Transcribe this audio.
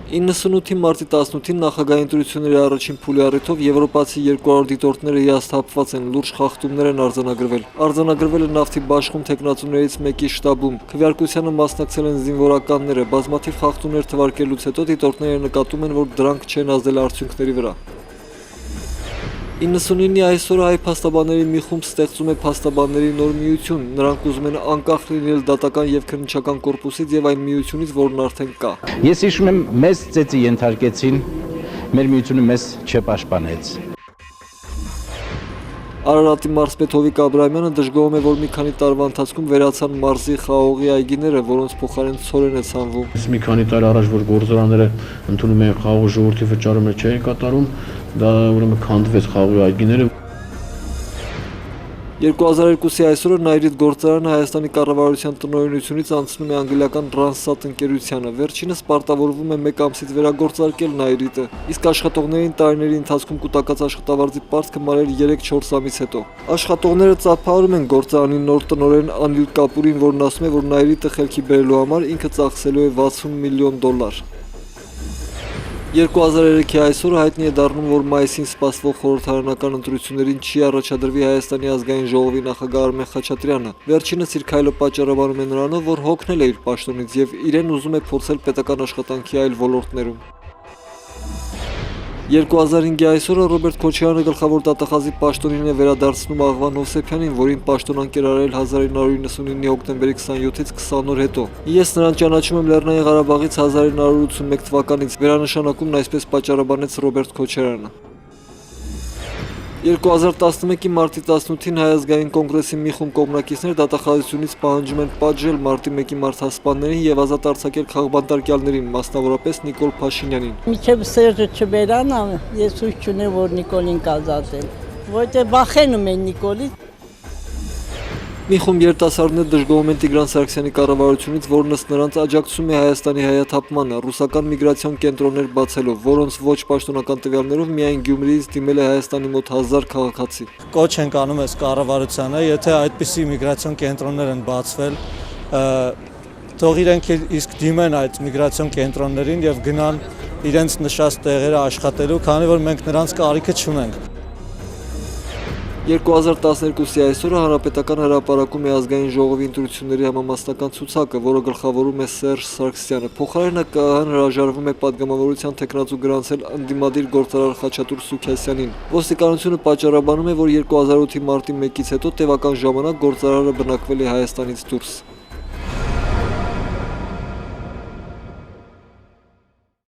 98-ի մարտի 18-ին նախագահի ընտրությունների առաջին փուլի առիթով եվրոպացի 200 դիտորդները հիասթափված են, լուրջ խախտումներ են արձանագրվել։ Արձանագրվել է նավթի բաշխում թեկնածուներից մեկի շտաբում, քվեարկությանը մասնակցել են զինվորականները, բազմաթիվ խախտումներ թվարկելուց հետո դիտորդները նկատում են, որ դրանք չեն ազդել արդյունքների վրա։ 99-ի այսօրը հայ փաստաբանների մի խումբ ստեղծում է փաստաբանների նոր միություն, նրանք ուզում են անկախ լինել դատական և քննչական կորպուսից և այն միությունից, որն արդեն կա։ Ես հիշում եմ, մեզ ծեծի ենթարկեցին, մեր միությունը մեզ չպաշտպանեց։ Արարատի մարզպետ Հովիկ Աբրահամյանը դժգոհում է, որ մի քանի տարվա ընթացքում վերացան մարզի խաղողի այգիները, որոնց փոխարեն ցորեն է ցանվում։ Մի քանի տարի առաջ, որ գործարանները ընդունում են խաղողի ժողովրդի վճարումը չէին կատարում, դա ուրեմն քանդվեց խաղողի այգիները։ 2002-ի այսօրը Նայիրիդ գործարանը Հայաստանի կառավարության տնօրինությունից անցնում է անգլիական Randstad ընկերությանը։ Վերջինս պարտավորվում է 1 ամսից վերագործարկել Նայիրիդը, իսկ աշխատողներին տարիների ընթացքում կուտակած աշխատավարձի պարտքը մարել 3-4 ամիս հետո։ Աշխատողները ծափահարում են գործարանի նոր տնօրեն Անիլ Կապուրին, որն ասում է, որ Նայիրիդը խելքի բերելու համար ինքը ծախսելու է $60 միլիոն։ 2003-ի այսօրը հայտնի է դառնում, որ մայիսին սպասվող խորհրդարանական ընտրություններին չի առաջադրվի Հայաստանի ազգային ժողովի նախագահ Արմեն Խաչատրյանը։ Վերջինս իր քայլը պատճառաբանում է նրանով, որ հոգնել է իր պաշտոնից և իրեն ուզում է փորձել պետական աշխատանքի այլ ոլորտներում։ 2005-ի այսօրը Ռոբերտ Քոչարյանը գլխավոր դատախազի պաշտոնին է վերադարձնում Աղվան Հովսեփյանին, որին պաշտոնանկ էր արել 1999-ի հոկտեմբերի 27-ից 20 օր հետո։ Ես նրան ճանաչում եմ Լեռնային Ղարաբաղից 1981 թվականից, վերանշանակումն այսպես պատճառաբանեց Ռոբերտ Քոչարյանը։ 2011-ի մարտի 18-ին Հայ ազգային կոնգրեսի մի խումբ կողմնակիցներ դատախազությունից պահանջում են պատժել մարտի 1-ի մարդասպաններին և ազատ արձակել քաղբանտարկյալներին, մասնավորապես Նիկոլ Փաշինյանին։ Մինչև Սերժը չբերանա, ես հույս չունեմ, որ Նիկոլին կազատել, որտեղ վախենում են Նիկոլից։ Մի խումբ երիտասարդներ դժգոհում են Տիգրան Սարգսյանի կառավարությունից, որն ըստ նրանց աջակցում է Հայաստանի հայաթափմանը, ռուսական միգրացիոն կենտրոններ բացելով, որոնց ոչ պաշտոնական տվյալներով միայն Գյումրիից դիմել է Հայաստանի մոտ 1000 քաղաքացի։ Կոչ ենք անում այս կառավարությանը, եթե այդպիսի միգրացիոն կենտրոններ են բացվել, թող իրենք իսկ դիմեն այդ միգրացիոն կենտրոններին եւ գնան իրենց նշած տեղերը աշխատելու, քանի որ մենք նրանց կարիքը չունենք։ 2012-ի այսօրը Հանրապետական հրապարակում է ազգային ժողովի ընտրությունների համամասնական ցուցակը, որը գլխավորում է Սերժ Սարգսյանը։ Փոխարենը ԿՀ-ն հրաժարվում է պատգամավորության թեկնածու գրանցել ընդդիմադիր գործարար Խաչատուր Սուքիասյանին։ Ոստիկանությունը պատճառաբանում է, որ 2008-ի մարտի 1-ից հետո տևական ժամանակ գործարարը բնակվել է Հայաստանից դուրս։